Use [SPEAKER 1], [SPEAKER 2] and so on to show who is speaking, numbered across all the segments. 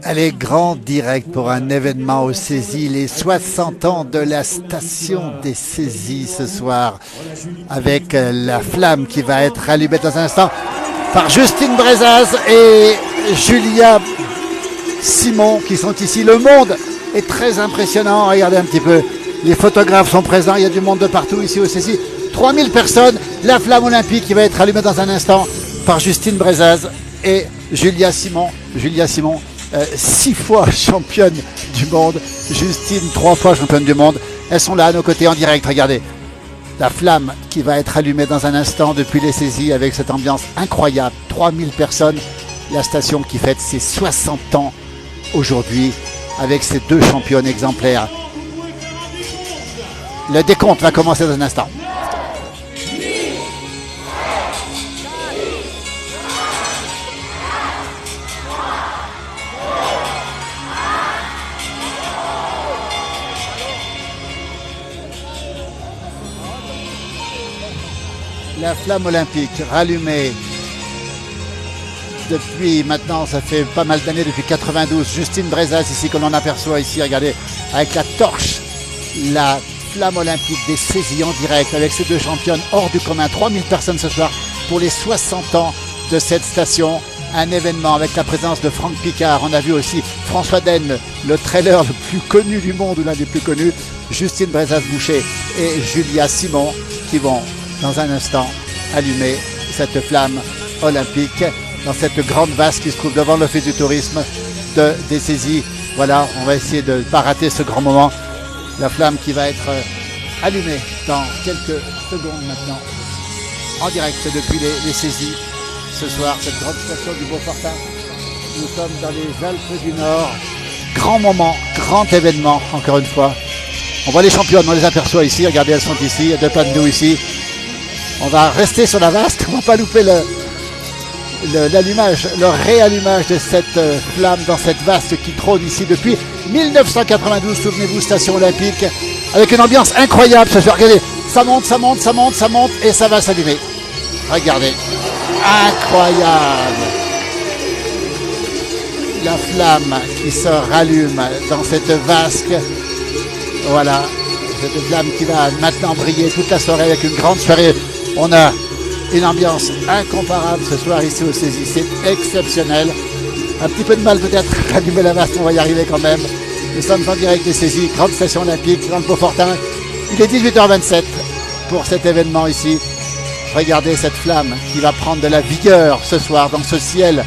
[SPEAKER 1] Allez, grand direct pour un événement aux saisies, les 60 ans de la station des saisies ce soir, avec la flamme qui va être allumée dans un instant par Justine Brezaz et Julia Simon qui sont ici. Le monde est très impressionnant, regardez un petit peu, les photographes sont présents, il y a du monde de partout ici aux saisies. 3000 personnes, la flamme olympique qui va être allumée dans un instant par Justine Brezaz et Julia Simon. Julia Simon, 6 fois championne du monde. Justine, 3 fois championne du monde. Elles sont là à nos côtés en direct, regardez. La flamme qui va être allumée dans un instant depuis les saisies avec cette ambiance incroyable. 3000 personnes, la station qui fête ses 60 ans aujourd'hui avec ses 2 championnes exemplaires. Le décompte va commencer dans un instant. La flamme olympique rallumée depuis maintenant, ça fait pas mal d'années, depuis 92. Justine Brezaz ici que l'on aperçoit ici, regardez, avec la torche, la flamme olympique des saisies en direct avec ces 2 championnes hors du commun. 3000 personnes ce soir pour les 60 ans de cette station. Un événement avec la présence de Franck Picard. On a vu aussi François Den, le trailer le plus connu du monde ou l'un des plus connus. Justine Brezaz-Boucher et Julia Simon qui vont dans un instant allumer cette flamme olympique dans cette grande vasque qui se trouve devant l'Office du tourisme des saisies. Voilà, on va essayer de ne pas rater ce grand moment. La flamme qui va être allumée dans quelques secondes maintenant, en direct depuis les saisies. Ce soir, cette grande station du Beaufortin. Nous sommes dans les Alpes du Nord. Grand moment, grand événement, encore une fois. On voit les championnes, on les aperçoit ici. Regardez, elles sont ici, il y a 2 pas de nous ici. On va rester sur la vasque, on ne va pas louper l'allumage, le réallumage de cette flamme dans cette vasque qui trône ici depuis 1992, souvenez-vous, station olympique, avec une ambiance incroyable. Regardez, ça monte, ça monte, ça monte, ça monte, et ça va s'allumer. Regardez, incroyable. La flamme qui se rallume dans cette vasque, voilà, cette flamme qui va maintenant briller toute la soirée avec une grande soirée. On a une ambiance incomparable ce soir ici au saisies, c'est exceptionnel. Un petit peu de mal peut-être à allumer la vasque, on va y arriver quand même. Nous sommes en direct des saisies, grande station olympique dans le Beaufortin. Il est 18h27 pour cet événement ici. Regardez cette flamme qui va prendre de la vigueur ce soir dans ce ciel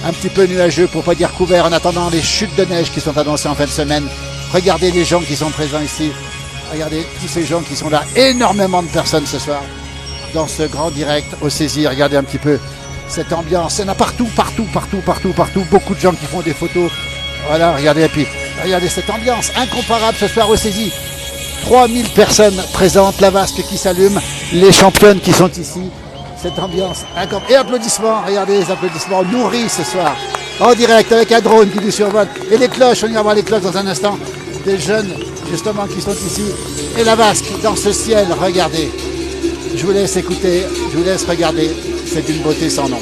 [SPEAKER 1] un petit peu nuageux, pour ne pas dire couvert, en attendant les chutes de neige qui sont annoncées en fin de semaine. Regardez les gens qui sont présents ici. Regardez tous ces gens qui sont là. Énormément de personnes ce soir dans ce grand direct aux saisies. Regardez un petit peu cette ambiance. Il y en a partout, partout, partout, partout, partout. Beaucoup de gens qui font des photos. Voilà, regardez. Et puis, regardez cette ambiance incomparable ce soir aux saisies. 3000 personnes présentes, la vasque qui s'allume, les championnes qui sont ici. Cette ambiance incomparable. Et applaudissements, regardez les applaudissements nourris ce soir. En direct avec un drone qui nous survole. Et les cloches, on ira voir les cloches dans un instant. Des jeunes justement qui sont ici. Et la vasque dans ce ciel, regardez. Je vous laisse écouter, je vous laisse regarder, c'est d'une beauté sans nom.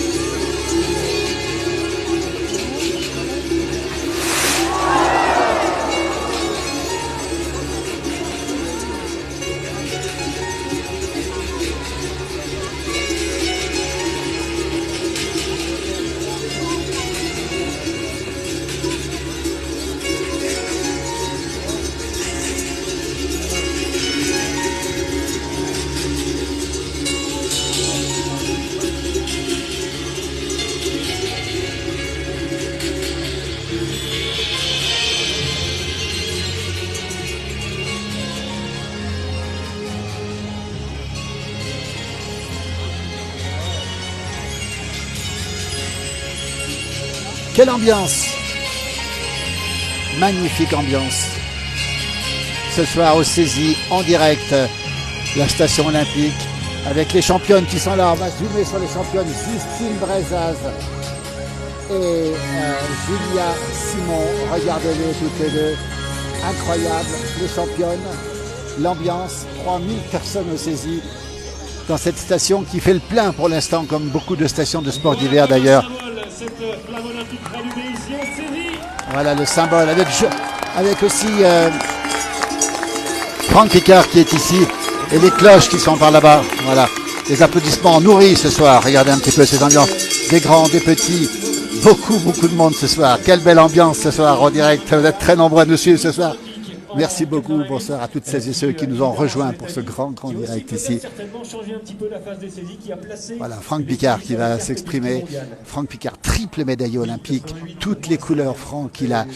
[SPEAKER 1] Quelle ambiance! Magnifique ambiance. Ce soir aux saisies, en direct, la station olympique, avec les championnes qui sont là. On va zoomer sur les championnes. Justine Brezaz et Julia Simon. Regardez-les toutes les 2. Incroyable, les championnes. L'ambiance, 3000 personnes aux saisies dans cette station qui fait le plein pour l'instant, comme beaucoup de stations de sport d'hiver d'ailleurs. Voilà le symbole avec aussi Franck Picard qui est ici et les cloches qui sont par là-bas. Voilà, les applaudissements nourris ce soir. Regardez un petit peu ces ambiances, des grands, des petits, beaucoup de monde ce soir. Quelle belle ambiance ce soir en direct. Vous êtes très nombreux à nous suivre ce soir. Merci beaucoup, bonsoir à toutes celles et ceux qui nous ont rejoints pour ce grand direct ici. Voilà, Franck Picard qui va s'exprimer. Franck Picard, triple médaille olympique, toutes les couleurs. Franck, il a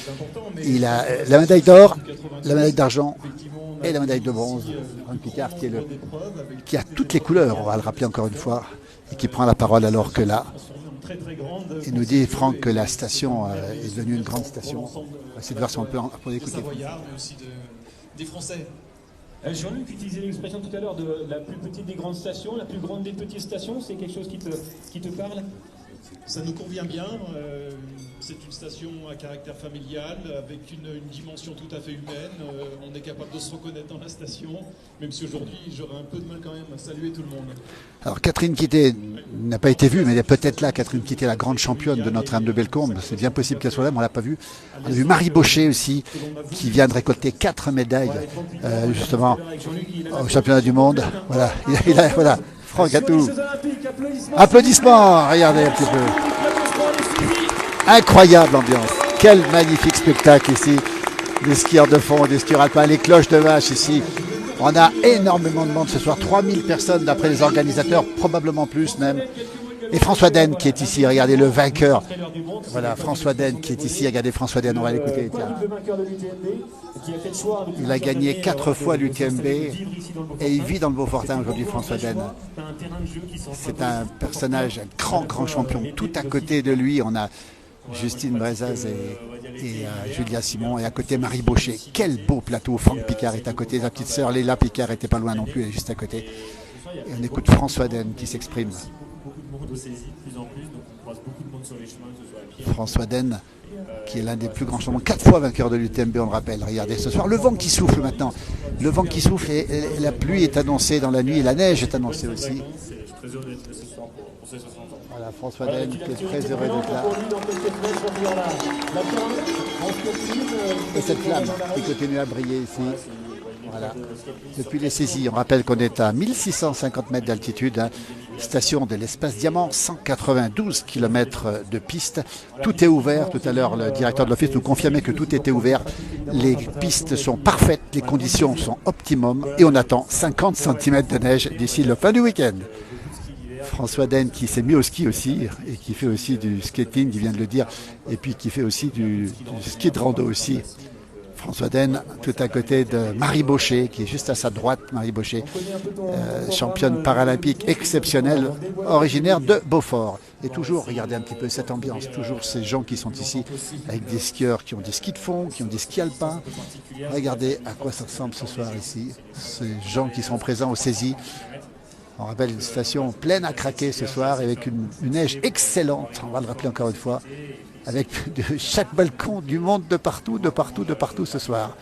[SPEAKER 1] la médaille d'or, la médaille d'argent et la médaille de bronze. Franck Picard qui a toutes les couleurs, on va le rappeler encore une fois, et qui prend la parole alors que là, il nous dit, Franck, que la station est devenue une grande station. On va essayer de voir si on peut écouter.
[SPEAKER 2] Des Français.
[SPEAKER 3] Jean-Luc utilisait l'expression tout à l'heure de la plus petite des grandes stations, la plus grande des petites stations. C'est quelque chose qui te parle?
[SPEAKER 2] Ça nous convient bien. C'est une station à caractère familial, avec une dimension tout à fait humaine. On est capable de se reconnaître dans la station, même si aujourd'hui j'aurais un peu de mal quand même à saluer tout le monde.
[SPEAKER 1] Alors Catherine Quitté n'a pas été vue, mais elle est peut-être là. Catherine Quitté, la grande championne de Notre-Dame de Bellecombe. C'est bien possible qu'elle soit là, mais on ne l'a pas vue. On a vu Marie Bochet aussi, qui vient de récolter 4 médailles, justement, au championnat du monde. Voilà, voilà. Franck a tout. Applaudissements, regardez un petit peu. Incroyable ambiance. Quel magnifique spectacle ici. Des skieurs de fond, des skieurs alpins, les cloches de vache ici. On a énormément de monde ce soir. 3000 personnes d'après les organisateurs, probablement plus même. Et François Den qui est ici, regardez le vainqueur. Voilà, François Den qui est ici, regardez François Den, on va l'écouter. Il a gagné 4 fois l'UTMB et il vit dans le Beaufortin aujourd'hui, François Den. C'est un personnage, un grand champion. Tout à côté de lui, on a Justine Brezaz et Julia Simon, et à côté Marie Bochet. Quel beau plateau. Franck Picard est à côté, sa petite sœur Léla Picard n'était pas loin non plus, elle est juste à côté. Et on écoute François Den qui s'exprime. François Den, qui est l'un des plus grands champions, 4 fois vainqueur de l'UTMB, on le rappelle. Regardez ce soir, le vent qui souffle maintenant. Le vent qui souffle et la pluie est annoncée dans la nuit et la neige est annoncée aussi. Voilà, François Den qui est très heureux d'être là. Et cette flamme qui continue à briller ici. Voilà. Depuis les saisies, on rappelle qu'on est à 1650 mètres d'altitude, hein. Station de l'espace Diamant, 192 km de piste. Tout est ouvert. Tout à l'heure, le directeur de l'office nous confirmait que tout était ouvert. Les pistes sont parfaites, les conditions sont optimum et on attend 50 cm de neige d'ici la fin du week-end. François Den qui s'est mis au ski aussi et qui fait aussi du skating, il vient de le dire, et puis qui fait aussi du ski de rando aussi. François Den, tout à côté de Marie Bochet, qui est juste à sa droite, Marie Bochet, championne paralympique exceptionnelle, originaire de Beaufort. Et toujours, regardez un petit peu cette ambiance, toujours ces gens qui sont ici, avec des skieurs qui ont des skis de fond, qui ont des skis alpins. Regardez à quoi ça ressemble ce soir ici, ces gens qui sont présents aux saisies. On rappelle une station pleine à craquer ce soir, avec une neige excellente, on va le rappeler encore une fois, avec de chaque balcon du monde de partout ce soir.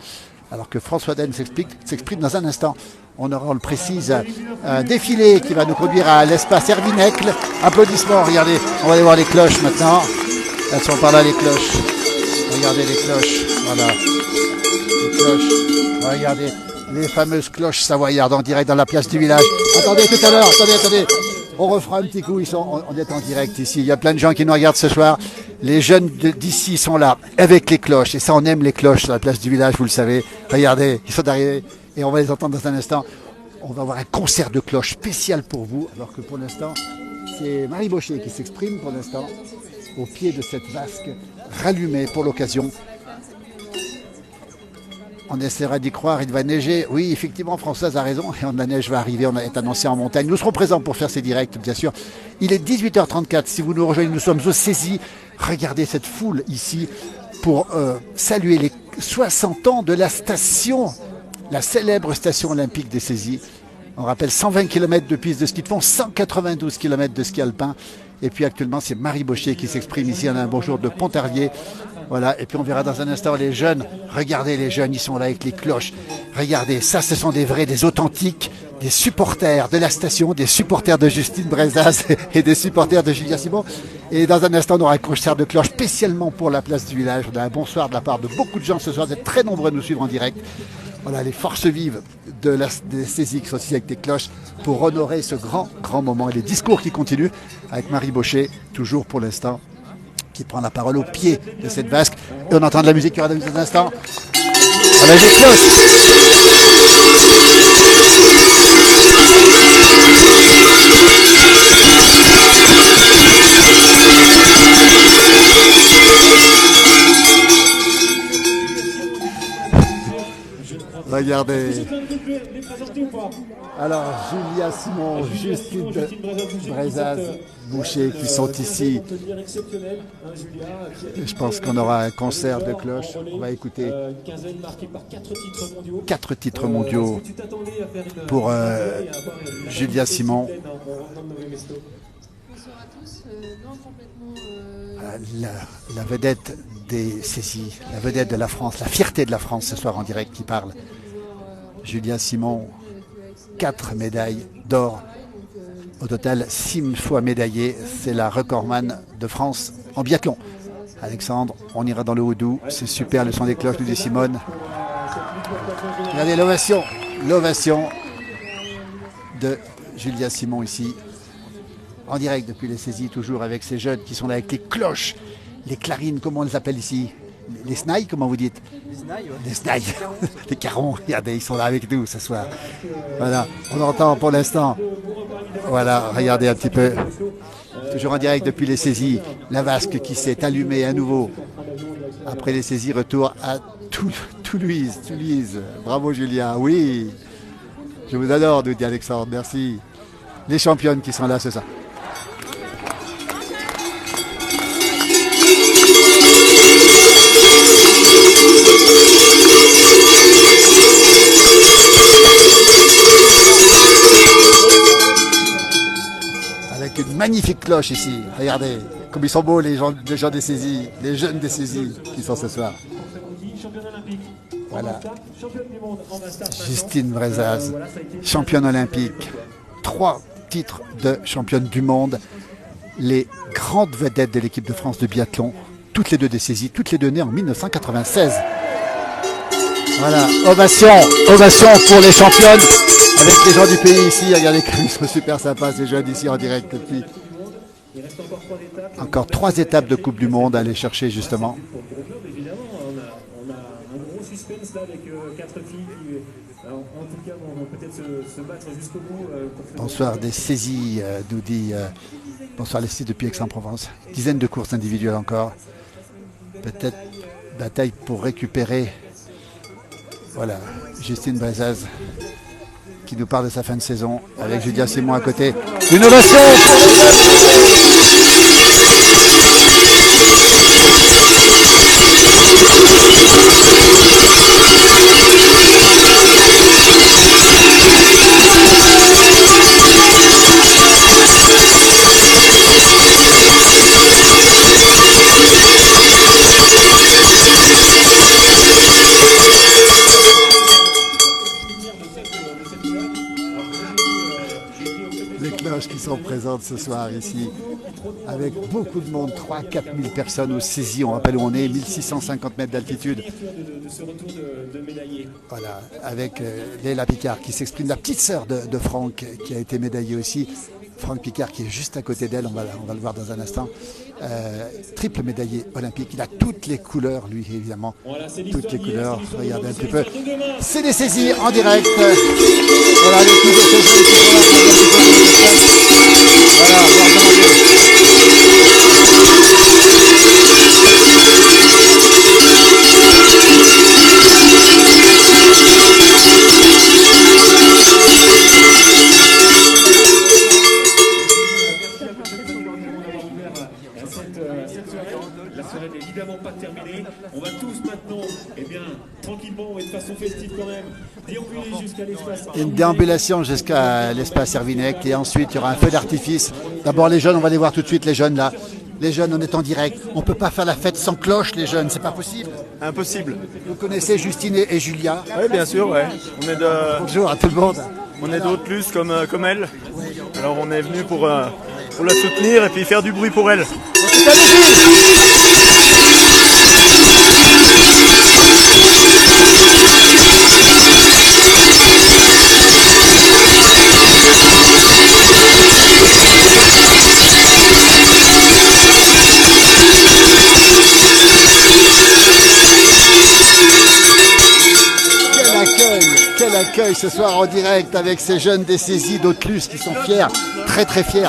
[SPEAKER 1] Alors que François Den s'exprime dans un instant. On aura, on le précise, un défilé qui va nous conduire à l'espace Herminecle. Applaudissements, regardez, on va aller voir les cloches maintenant. Elles sont par là les cloches. Regardez les cloches, voilà. Les cloches, regardez les fameuses cloches savoyardes en direct dans la place du village. Attendez tout à l'heure, attendez. On refera un petit coup, on est en direct ici. Il y a plein de gens qui nous regardent ce soir. Les jeunes d'ici sont là, avec les cloches. Et ça, on aime les cloches sur la place du village, vous le savez. Regardez, ils sont arrivés et on va les entendre dans un instant. On va avoir un concert de cloches spécial pour vous. Alors que pour l'instant, c'est Marie Bochet qui s'exprime pour l'instant au pied de cette vasque rallumée pour l'occasion. On essaiera d'y croire, il va neiger. Oui, effectivement, Françoise a raison. Et la neige va arriver, on est annoncé en montagne. Nous serons présents pour faire ces directs, bien sûr. Il est 18h34. Si vous nous rejoignez, nous sommes au Saisies. Regardez cette foule ici pour saluer les 60 ans de la station, la célèbre station olympique des Saisies. On rappelle 120 km de piste de ski de fond, 192 km de ski alpin. Et puis actuellement, c'est Marie Bochet qui s'exprime ici. On a un bonjour de Pontarlier. Voilà, et puis on verra dans un instant les jeunes. Regardez les jeunes, ils sont là avec les cloches. Regardez, ça ce sont des vrais, des authentiques des supporters de la station, des supporters de Justine Brezaz et des supporters de Julia Simon. Et dans un instant, on aura un concert de cloche spécialement pour la place du village. On a un bonsoir de la part de beaucoup de gens ce soir. Vous êtes très nombreux à nous suivre en direct. Voilà les forces vives des saisies qui sont ici avec des cloches pour honorer ce grand moment. Et les discours qui continuent avec Marie Baucher, toujours pour l'instant, qui prend la parole au pied de cette vasque. Et on entend de la musique qui aura dans un instant. Voilà les cloches. Regardez. Alors, Julia Simon, Justine Brezaz, Boucher qui sont ici. Je pense qu'on aura un concert de cloche. On va écouter 4 titres mondiaux pour Julia Simon. La vedette des saisies, la vedette de la France, la fierté de la France ce soir en direct qui parle. Julia Simon, 4 médailles d'or. Au total, 6 fois médaillée. C'est la recordman de France en biathlon. Alexandre, on ira dans le Houdou. C'est super, le son des cloches, nous dit Simone. Regardez l'ovation de Julia Simon ici. En direct depuis les saisies, toujours avec ces jeunes qui sont là avec les cloches, les clarines, comment on les appelle ici? Les snailles, comment vous dites? Les snailles, ouais. Les snailles, les carons, regardez, ils sont là avec nous ce soir. Voilà, on entend pour l'instant. Voilà, regardez un petit peu. Toujours en direct depuis les saisies, la vasque qui s'est allumée à nouveau. Après les saisies, retour à Toulouse. Bravo Julia, oui. Je vous adore, nous dit Alexandre, merci. Les championnes qui sont là, c'est ça. Avec une magnifique cloche ici. Regardez, comme ils sont beaux les gens des saisies, les jeunes des saisies qui sont ce soir. Voilà. Justine Brezaz, championne olympique. 3 titres de championne du monde. Les grandes vedettes de l'équipe de France de biathlon. Toutes les deux des saisies, toutes les deux nées en 1996. Voilà, ovation pour les championnes. Avec les gens du pays ici, regardez comme ils sont super sympas ces jeunes ici en direct depuis. Encore 3 étapes de Coupe du Monde à aller chercher justement.
[SPEAKER 3] On a un gros suspense là avec 4 filles qui, en tout cas, vont peut-être se battre jusqu'au bout.
[SPEAKER 1] Bonsoir des saisies, nous dit bonsoir les saisies depuis Aix-en-Provence. Dizaines de courses individuelles encore. Peut-être bataille pour récupérer. Voilà, Justine Brezaz qui nous parle de sa fin de saison avec Julia Simon à côté. Une ovation. Qui sont présentes ce soir ici avec beaucoup de monde, 3-4 000 personnes aux saisies, on rappelle où on est, 1650 mètres d'altitude. Voilà, avec Léla Picard qui s'exprime, la petite sœur de Franck qui a été médaillée aussi. Franck Picard qui est juste à côté d'elle, on va le voir dans un instant. Triple médaillé olympique, il a toutes les couleurs lui évidemment, toutes les couleurs, regardez un petit peu. C'est des saisies en direct. Voilà les coups de saisies qui sont là. Voilà,
[SPEAKER 3] la soirée n'est évidemment pas terminée. On va tous maintenant, tranquillement et de façon festive quand même, déambuler jusqu'à l'espace.
[SPEAKER 1] Une déambulation jusqu'à l'espace Hervinec et ensuite il y aura un feu d'artifice. D'abord les jeunes, on va les voir tout de suite, les jeunes là. Les jeunes, on est en direct. On ne peut pas faire la fête sans cloche, les jeunes, c'est pas possible.
[SPEAKER 4] Impossible.
[SPEAKER 1] Vous connaissez Justine et Julia?
[SPEAKER 4] Oui, bien sûr, ouais.
[SPEAKER 1] Bonjour à tout le monde.
[SPEAKER 4] On est d'Autelus comme elle. Alors on est venu pour la soutenir et puis faire du bruit pour elle.
[SPEAKER 1] Quel accueil ce soir en direct avec ces jeunes des saisies d'Autelus qui sont fiers, très très fiers.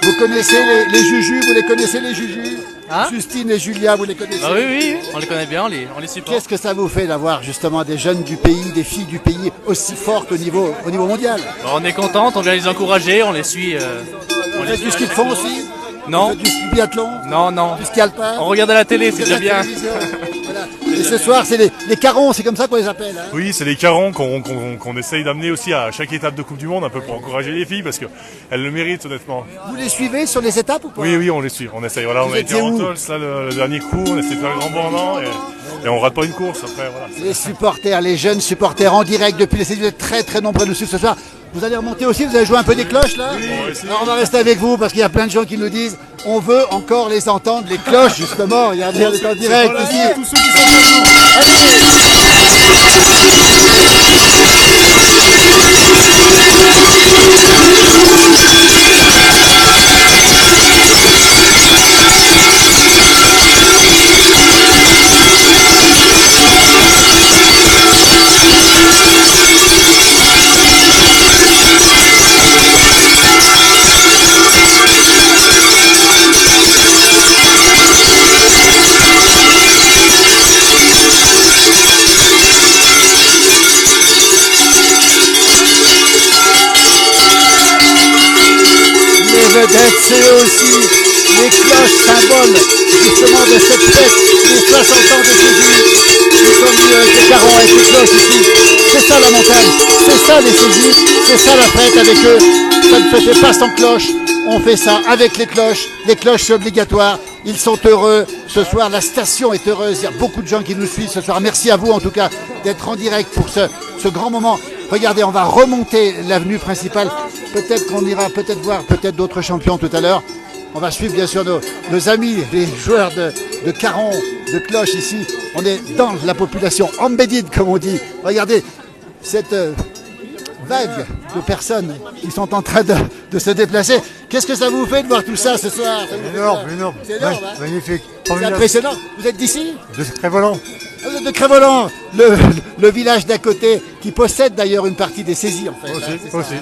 [SPEAKER 1] Vous connaissez les Jujus, vous les connaissez les Jujus hein? Justine et Julia, vous les connaissez?
[SPEAKER 5] Oui, on les connaît bien, on les supporte.
[SPEAKER 1] Qu'est-ce que ça vous fait d'avoir justement des jeunes du pays, des filles du pays aussi fortes au niveau mondial?
[SPEAKER 5] On est contente, on vient les encourager, on les suit.
[SPEAKER 1] Vous faites du ski de fond aussi?
[SPEAKER 5] Non.
[SPEAKER 1] Du biathlon?
[SPEAKER 5] Non.
[SPEAKER 1] Du ski alpin?
[SPEAKER 5] On regarde à la télé, c'est déjà bien.
[SPEAKER 1] Voilà. Et ce soir, c'est les carons, c'est comme ça qu'on les appelle. Hein.
[SPEAKER 6] Oui, c'est les carons qu'on essaye d'amener aussi à chaque étape de Coupe du Monde, un peu pour encourager les filles, parce qu'elles le méritent honnêtement.
[SPEAKER 1] Vous les suivez sur les étapes ou pas?
[SPEAKER 6] Oui, on les suit, on essaye. Voilà, on a été en Tols, là, le dernier coup, on essaie de faire le grand bordant et on rate pas une course après. Voilà.
[SPEAKER 1] Les supporters, les jeunes supporters en direct depuis les saisons, vous êtes très très nombreux à nous suivre ce soir. Vous allez remonter aussi, vous allez jouer un peu des cloches là?
[SPEAKER 6] Oui,
[SPEAKER 1] alors on va rester avec vous parce qu'il y a plein de gens qui nous disent on veut encore les entendre, les cloches justement. Regardez, on est en direct ici.
[SPEAKER 6] Tous ceux qui sont avec nous.
[SPEAKER 1] C'est aussi les cloches symboles justement de cette fête des 60 ans de saisies. Nous sommes venus avec les carons, avec les cloches ici. C'est ça la montagne, c'est ça les saisies, c'est ça la fête avec eux. Ça ne se fait pas sans cloche, on fait ça avec les cloches c'est obligatoire. Ils sont heureux ce soir, la station est heureuse, il y a beaucoup de gens qui nous suivent ce soir. Merci à vous en tout cas d'être en direct pour ce grand moment. Regardez, on va remonter l'avenue principale. Peut-être qu'on ira voir d'autres champions tout à l'heure. On va suivre bien sûr nos amis, les joueurs de carons, de cloches ici. On est dans la population embedded comme on dit. Regardez cette vague de personnes qui sont en train de se déplacer. Qu'est-ce que ça vous fait de voir tout ça ce soir?
[SPEAKER 7] Énorme.
[SPEAKER 1] C'est énorme, hein?
[SPEAKER 7] Magnifique.
[SPEAKER 1] C'est impressionnant. Vous êtes d'ici?
[SPEAKER 7] De Crévolant.
[SPEAKER 1] Vous êtes de Crévolant, le village d'à côté, qui possède d'ailleurs une partie des saisies en fait.
[SPEAKER 7] Aussi.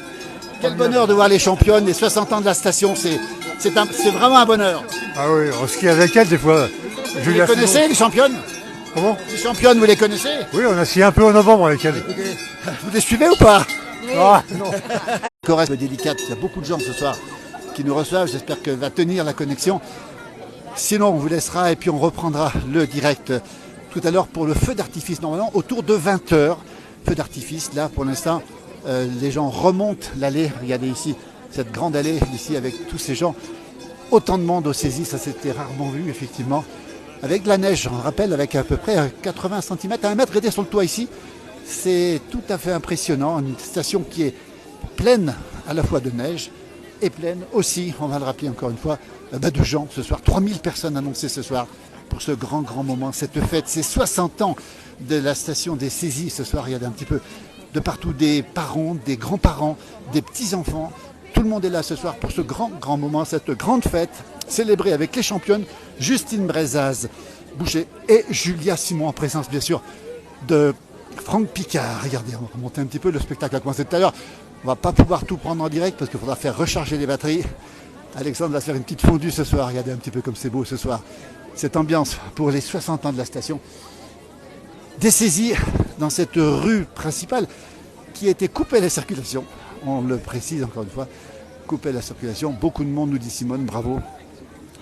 [SPEAKER 1] Quel bonheur de voir les championnes, les 60 ans de la station, c'est vraiment un bonheur.
[SPEAKER 7] Ah oui, on skie avec elle des fois.
[SPEAKER 1] Vous les connaissez les championnes?
[SPEAKER 7] Comment?
[SPEAKER 1] Les championnes, vous les connaissez?
[SPEAKER 7] Oui, on a skié un peu en novembre avec elle.
[SPEAKER 1] Vous les suivez ou pas?
[SPEAKER 7] Ah, non.
[SPEAKER 1] Correct, délicate, il y a beaucoup de gens ce soir qui nous reçoivent, j'espère que va tenir la connexion. Sinon, on vous laissera et puis on reprendra le direct tout à l'heure pour le feu d'artifice, normalement autour de 20h. Feu d'artifice, là pour l'instant, les gens remontent l'allée. Regardez ici, cette grande allée ici avec tous ces gens. Autant de monde aux saisies, ça s'était rarement vu effectivement. Avec de la neige, on rappelle, avec à peu près 80 cm à 1 mètre. Regardez sur le toit ici, c'est tout à fait impressionnant. Une station qui est pleine à la fois de neige et pleine aussi, on va le rappeler encore une fois, de gens ce soir. 3000 personnes annoncées ce soir pour ce grand moment, cette fête. C'est 60 ans de la station des saisies ce soir. Regardez un petit peu de partout, des parents, des grands-parents, des petits-enfants. Tout le monde est là ce soir pour ce grand moment, cette grande fête célébrée avec les championnes Justine Brezaz-Boucher et Julia Simon, en présence bien sûr de Franck Picard. Regardez, on va remonter un petit peu, le spectacle a commencé tout à l'heure. On va pas pouvoir tout prendre en direct parce qu'il faudra faire recharger les batteries. Alexandre va se faire une petite fondue ce soir. Regardez un petit peu comme c'est beau ce soir. Cette ambiance pour les 60 ans de la station. Des saisies dans cette rue principale qui a été coupée à la circulation. On le précise encore une fois. Coupée à la circulation. Beaucoup de monde, nous dit Simone. Bravo.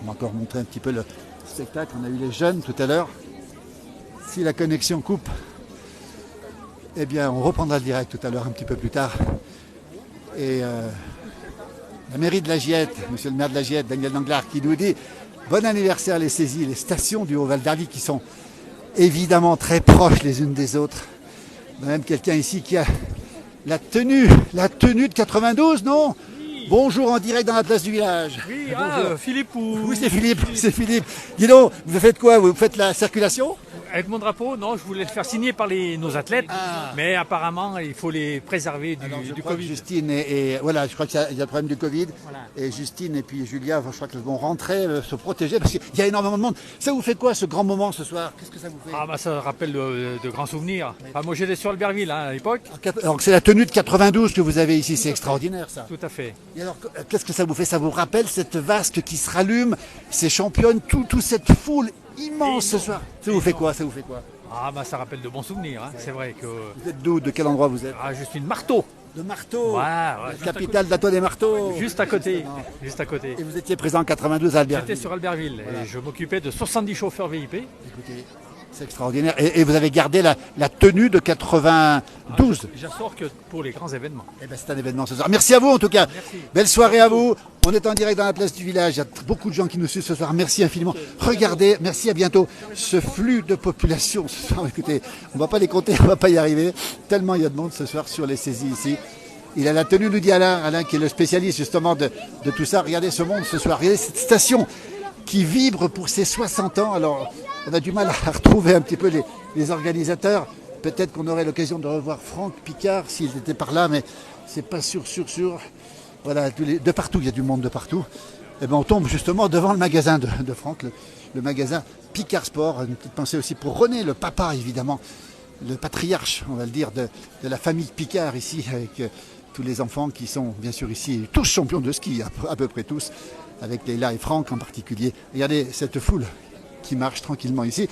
[SPEAKER 1] On va encore montrer un petit peu le spectacle. On a eu les jeunes tout à l'heure. Si la connexion coupe, eh bien on reprendra le direct tout à l'heure un petit peu plus tard. Et la mairie de la Giette, monsieur le maire de la Giette, Daniel Danglars, qui nous dit bon anniversaire les saisies, les stations du Haut-Val d'Arly qui sont évidemment très proches les unes des autres. On a même quelqu'un ici qui a la tenue de 92, non? Bonjour en direct dans la place du village.
[SPEAKER 8] Oui,
[SPEAKER 1] Philippe ou... Oui, c'est Philippe. Dis donc, vous faites quoi? Vous faites la circulation?
[SPEAKER 8] Avec mon drapeau, non, je voulais le faire signer par nos athlètes, mais apparemment, il faut les préserver du Covid.
[SPEAKER 1] Justine et voilà, je crois qu'il y a le problème du Covid. Voilà. Et Justine et puis Julia, je crois qu'elles vont rentrer, se protéger, parce qu'il y a énormément de monde. Ça vous fait quoi, ce grand moment ce soir? Qu'est-ce que ça vous fait?
[SPEAKER 8] Ah bah ça rappelle de grands souvenirs. Oui. Moi j'étais sur Albertville à l'époque.
[SPEAKER 1] Alors c'est la tenue de 92 que vous avez ici, c'est extraordinaire ça.
[SPEAKER 8] Tout à fait.
[SPEAKER 1] Et alors, qu'est-ce que ça vous fait? Ça vous rappelle cette vasque qui se rallume, ces championnes, toute cette foule immense ce soir. Ça vous fait quoi?
[SPEAKER 8] Ah bah ça rappelle de bons souvenirs, hein. Ouais. C'est vrai que...
[SPEAKER 1] Vous êtes d'où? De quel endroit vous êtes?
[SPEAKER 8] Ah, je suis de Marteau.
[SPEAKER 1] De Marteau,
[SPEAKER 8] ouais,
[SPEAKER 1] la capitale d'Atoile des Marteaux.
[SPEAKER 8] Juste à côté.
[SPEAKER 1] Et vous étiez présent en 92 à Albertville?
[SPEAKER 8] J'étais sur Albertville et je m'occupais de 70 chauffeurs VIP.
[SPEAKER 1] Écoutez, c'est extraordinaire. Et vous avez gardé la tenue de 92.
[SPEAKER 8] J'assure que pour les grands événements.
[SPEAKER 1] Eh ben, c'est un événement ce soir. Merci à vous en tout cas. Merci. Belle soirée à vous. On est en direct dans la place du village. Il y a beaucoup de gens qui nous suivent ce soir. Merci infiniment. Regardez, merci, à bientôt. Ce flux de population ce soir. Écoutez, on ne va pas les compter, on ne va pas y arriver. Tellement il y a de monde ce soir sur les saisies ici. Il a la tenue, nous dit Alain qui est le spécialiste justement de tout ça. Regardez ce monde ce soir. Regardez cette station qui vibre pour ses 60 ans. Alors, on a du mal à retrouver un petit peu les organisateurs. Peut-être qu'on aurait l'occasion de revoir Franck Picard s'il était par là, mais c'est pas sûr. Voilà, de partout, il y a du monde de partout. Et ben on tombe justement devant le magasin de Franck, le magasin Picard Sport. Une petite pensée aussi pour René, le papa évidemment, le patriarche, on va le dire, de la famille Picard ici, avec tous les enfants qui sont bien sûr ici, tous champions de ski, à peu près tous, avec Leila et Franck en particulier. Regardez cette foule qui marche tranquillement ici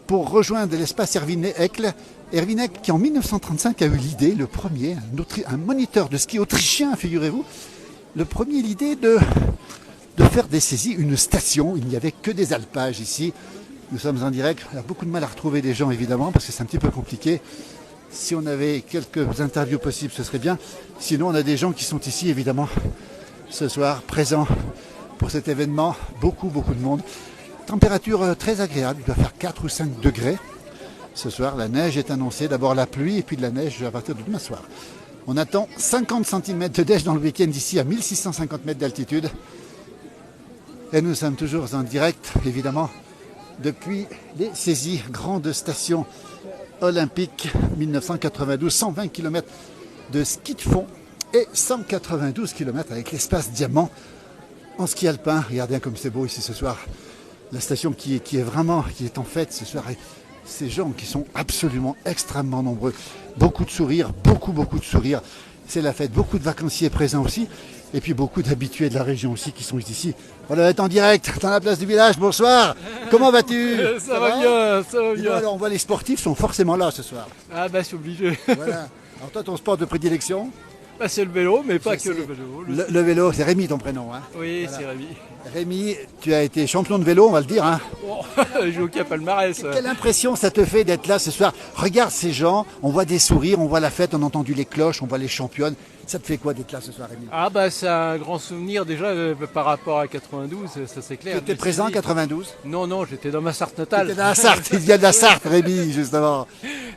[SPEAKER 1] pour rejoindre l'espace Erwin Eckl. Erwin Eckl qui en 1935 a eu l'idée, le premier, un moniteur de ski autrichien, figurez-vous, le premier l'idée de faire des saisies, une station. Il n'y avait que des alpages ici. Nous sommes en direct, on a beaucoup de mal à retrouver des gens évidemment parce que c'est un petit peu compliqué. Si on avait quelques interviews possibles, ce serait bien. Sinon, on a des gens qui sont ici évidemment ce soir, présents pour cet événement. Beaucoup de monde. Température très agréable, il doit faire 4 ou 5 degrés. Ce soir, la neige est annoncée, d'abord la pluie et puis de la neige à partir de demain soir. On attend 50 cm de neige dans le week-end ici à 1650 mètres d'altitude. Et nous sommes toujours en direct, évidemment, depuis les saisies, grande station olympique 1992, 120 km de ski de fond et 192 km avec l'espace Diamant en ski alpin. Regardez comme c'est beau ici ce soir. La station qui est en fête ce soir. Et ces gens qui sont absolument extrêmement nombreux. Beaucoup de sourires, beaucoup de sourires. C'est la fête. Beaucoup de vacanciers présents aussi. Et puis beaucoup d'habitués de la région aussi qui sont ici. Voilà, on est en direct dans la place du village. Bonsoir. Comment vas-tu?
[SPEAKER 9] Ça va bien.
[SPEAKER 1] Alors, on voit les sportifs sont forcément là ce soir.
[SPEAKER 9] Ah bah c'est obligé.
[SPEAKER 1] Voilà. Alors toi, ton sport de prédilection?
[SPEAKER 9] Bah, c'est le vélo, mais pas que le vélo.
[SPEAKER 1] Le vélo, c'est Rémi ton prénom, hein?
[SPEAKER 9] Oui,
[SPEAKER 1] voilà.
[SPEAKER 9] C'est Rémi.
[SPEAKER 1] Rémi, tu as été champion de vélo, on va le dire, hein?
[SPEAKER 9] Oh, j'ai aucun palmarès.
[SPEAKER 1] Quelle impression ça te fait d'être là ce soir? Regarde ces gens, on voit des sourires, on voit la fête, on a entendu les cloches, on voit les championnes. Ça te fait quoi d'être là ce soir, Rémi?
[SPEAKER 9] Ah bah c'est un grand souvenir déjà par rapport à 92, ça c'est clair.
[SPEAKER 1] Tu étais présent en 92?
[SPEAKER 9] Non, j'étais dans ma Sarthe natale.
[SPEAKER 1] Tu étais dans la Sarthe, il vient de la Sarthe, Rémi, justement.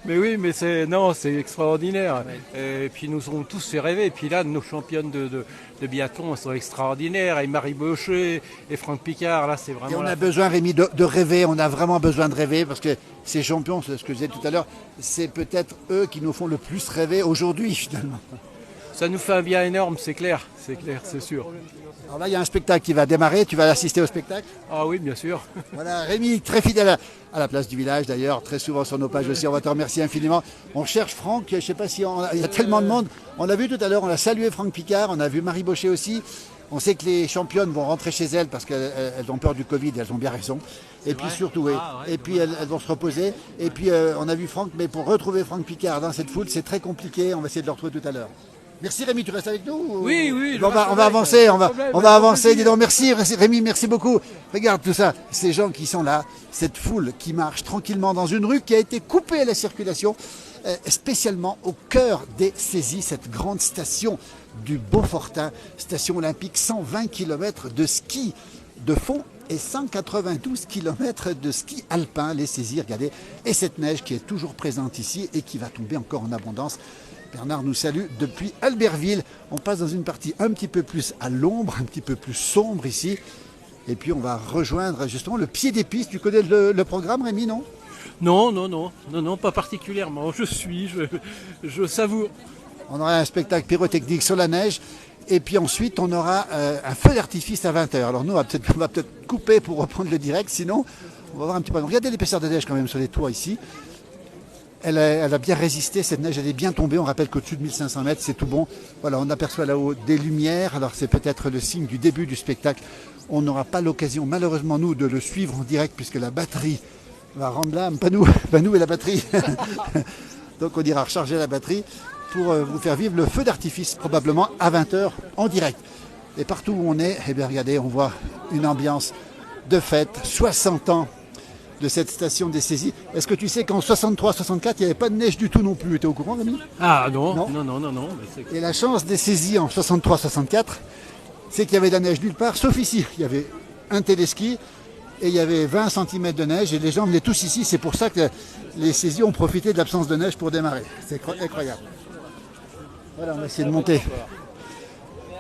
[SPEAKER 9] Mais oui, mais c'est extraordinaire. Ouais. Et puis nous avons tous fait rêver. Et puis là, nos championnes de biathlon sont extraordinaires. Et Marie Baucher et Franck Picard, là c'est vraiment...
[SPEAKER 1] Et on a besoin, Rémi, de rêver, on a vraiment besoin de rêver parce que ces champions, c'est ce que je disais tout à l'heure, c'est peut-être eux qui nous font le plus rêver aujourd'hui finalement.
[SPEAKER 9] Ça nous fait un bien énorme, c'est clair, c'est sûr.
[SPEAKER 1] Alors là, il y a un spectacle qui va démarrer, tu vas assister au spectacle?
[SPEAKER 9] Ah oui, bien sûr.
[SPEAKER 1] Voilà, Rémi, très fidèle à la place du village d'ailleurs, très souvent sur nos pages aussi, on va te remercier infiniment. On cherche Franck, je ne sais pas si il y a tellement de monde. On l'a vu tout à l'heure, on a salué Franck Picard, on a vu Marie Baucher aussi. On sait que les championnes vont rentrer chez elles parce qu'elles ont peur du Covid, elles ont bien raison. Et puis surtout, oui. Et puis elles vont se reposer. Et puis on a vu Franck, mais pour retrouver Franck Picard dans cette foule, c'est très compliqué. On va essayer de le retrouver tout à l'heure. Merci Rémi, tu restes avec nous?
[SPEAKER 9] Oui.
[SPEAKER 1] On va avancer, on va avancer. Dis donc, merci Rémi, merci beaucoup. Regarde tout ça, ces gens qui sont là, cette foule qui marche tranquillement dans une rue qui a été coupée à la circulation, spécialement au cœur des saisies, cette grande station du Beaufortin, station olympique, 120 km de ski de fond et 192 km de ski alpin, les saisies, regardez, et cette neige qui est toujours présente ici et qui va tomber encore en abondance. Bernard nous salue depuis Albertville. On passe dans une partie un petit peu plus à l'ombre, un petit peu plus sombre ici. Et puis on va rejoindre justement le pied des pistes. Tu connais le programme, Rémi, non?
[SPEAKER 9] Non, pas particulièrement. Je savoure.
[SPEAKER 1] On aura un spectacle pyrotechnique sur la neige. Et puis ensuite, on aura un feu d'artifice à 20h. Alors nous, on va peut-être couper pour reprendre le direct. Sinon, on va voir un petit peu. Regardez l'épaisseur de neige quand même sur les toits ici. Elle a bien résisté, cette neige, elle est bien tombée. On rappelle qu'au-dessus de 1500 mètres, c'est tout bon. Voilà, on aperçoit là-haut des lumières. Alors c'est peut-être le signe du début du spectacle. On n'aura pas l'occasion, malheureusement, nous, de le suivre en direct puisque la batterie va rendre l'âme. Pas nous et la batterie. Donc on ira recharger la batterie pour vous faire vivre le feu d'artifice, probablement à 20h en direct. Et partout où on est, eh bien regardez, on voit une ambiance de fête, 60 ans de cette station des saisies. Est-ce que tu sais qu'en 63-64, il n'y avait pas de neige du tout non plus? Tu es au courant, Rémi?
[SPEAKER 9] Ah non.
[SPEAKER 1] Et la chance des saisies en 63-64, c'est qu'il y avait de la neige nulle part, sauf ici. Il y avait un téléski et il y avait 20 cm de neige et les gens venaient tous ici. C'est pour ça que les saisies ont profité de l'absence de neige pour démarrer. C'est incroyable. Voilà, on va essayer de monter.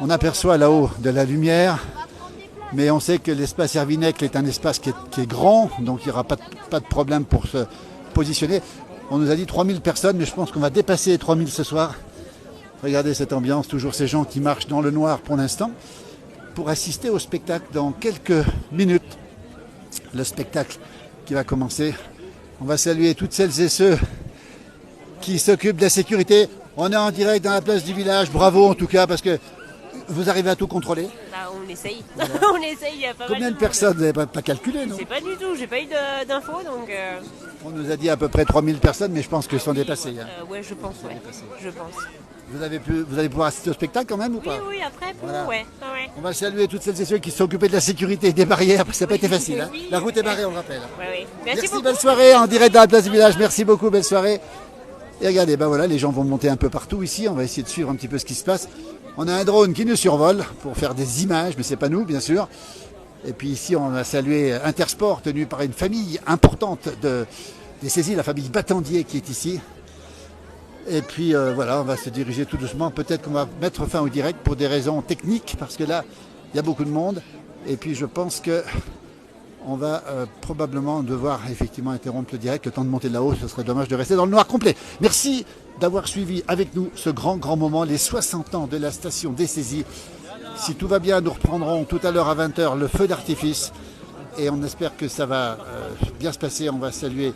[SPEAKER 1] On aperçoit là-haut de la lumière, mais on sait que l'espace Hervinec est un espace qui est grand, donc il n'y aura pas de problème pour se positionner. On nous a dit 3000 personnes, mais je pense qu'on va dépasser les 3000 ce soir. Regardez cette ambiance, toujours ces gens qui marchent dans le noir pour l'instant, pour assister au spectacle dans quelques minutes. Le spectacle qui va commencer. On va saluer toutes celles et ceux qui s'occupent de la sécurité. On est en direct dans la place du village. Bravo en tout cas, parce que vous arrivez à tout contrôler.
[SPEAKER 10] On essaye. Voilà. On essaye, il y a pas
[SPEAKER 1] Combien
[SPEAKER 10] mal
[SPEAKER 1] de personnes? Vous n'avez pas calculé, non?
[SPEAKER 10] Je sais pas du tout, j'ai pas eu d'infos donc.
[SPEAKER 1] On nous a dit à peu près 3000 personnes, mais je pense qu'ils sont dépassés.
[SPEAKER 10] Ouais, je pense, ouais. Je pense.
[SPEAKER 1] Vous allez pouvoir assister au spectacle quand même ou pas?
[SPEAKER 10] Oui, après,
[SPEAKER 1] voilà.
[SPEAKER 10] ouais.
[SPEAKER 1] On va saluer toutes celles et ceux qui se sont occupés de la sécurité et des barrières, parce que ça n'a pas été facile. Hein. La route est barrée, on le rappelle.
[SPEAKER 10] Ouais.
[SPEAKER 1] Merci beaucoup. Belle soirée en direct dans la place du village. Merci beaucoup, belle soirée. Et regardez, voilà, les gens vont monter un peu partout ici. On va essayer de suivre un petit peu ce qui se passe. On a un drone qui nous survole pour faire des images, mais c'est pas nous, bien sûr. Et puis ici, on a salué Intersport, tenu par une famille importante des saisies, la famille Battendier qui est ici. Et puis voilà, on va se diriger tout doucement. Peut-être qu'on va mettre fin au direct pour des raisons techniques, parce que là, il y a beaucoup de monde. Et puis je pense que on va probablement devoir effectivement interrompre le direct. Le temps de monter là-haut, ce serait dommage de rester dans le noir complet. Merci d'avoir suivi avec nous ce grand moment, les 60 ans de la station des saisies. Si tout va bien, nous reprendrons tout à l'heure à 20h le feu d'artifice. Et on espère que ça va bien se passer. On va saluer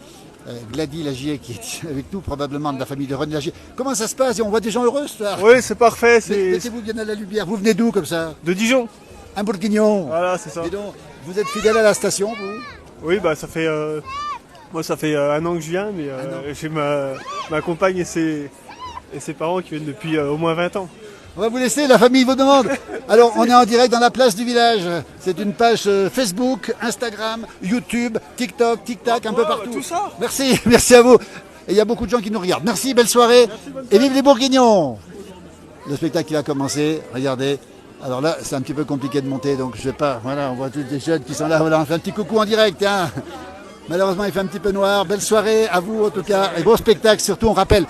[SPEAKER 1] Gladys Lagier qui est avec nous, probablement de la famille de René Lagier. Comment ça se passe? On voit des gens heureux ce soir?
[SPEAKER 4] Oui, c'est parfait.
[SPEAKER 1] Mettez-vous bien à la lumière. Vous venez d'où comme ça?
[SPEAKER 4] De Dijon.
[SPEAKER 1] Un bourguignon.
[SPEAKER 4] Voilà, c'est ça.
[SPEAKER 1] Et donc, vous êtes fidèle à la station, vous?
[SPEAKER 4] Oui, bah ça fait moi ça fait 1 an que je viens, mais j'ai ma compagne et ses parents qui viennent depuis au moins 20 ans.
[SPEAKER 1] On va vous laisser, la famille vous demande. Alors, on est en direct dans la place du village. C'est une page Facebook, Instagram, YouTube, TikTok, TikTok, un peu partout.
[SPEAKER 4] Tout ça.
[SPEAKER 1] Merci à vous. Et il y a beaucoup de gens qui nous regardent. Merci, belle soirée. Et vive les Bourguignons. Le spectacle qui va commencer, regardez. Alors là, c'est un petit peu compliqué de monter, donc je vais pas. Voilà, on voit tous les jeunes qui sont là. Voilà, on fait un petit coucou en direct. Hein. Malheureusement, il fait un petit peu noir. Belle soirée à vous, en tout cas. Et beau spectacle, surtout, on rappelle,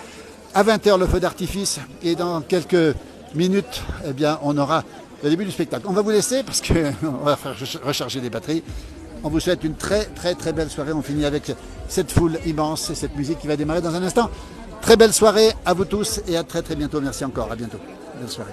[SPEAKER 1] à 20h, le feu d'artifice. Et dans quelques minutes, eh bien, on aura le début du spectacle. On va vous laisser parce qu'on va recharger les batteries. On vous souhaite une très belle soirée. On finit avec cette foule immense et cette musique qui va démarrer dans un instant. Très belle soirée à vous tous et à très bientôt. Merci encore. À bientôt. Belle soirée.